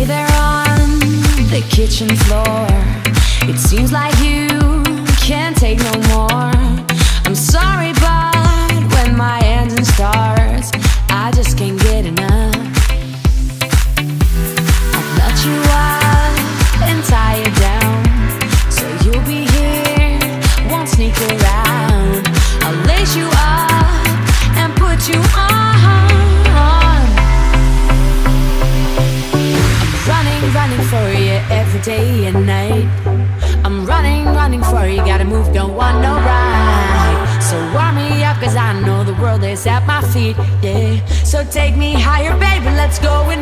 lay there on the kitchen floor. It seems like you can't take no more. I'm sorry, but when my engine starts, I just can't get enough. I'll let you up and tie you down, so you'll be here, won't sneak around. I'll lace you up and put you on. Running for you every day and night. I'm running for you, gotta move, don't want no ride. So warm me up, cause I know the world is at my feet, yeah. So take me higher, baby, let's go in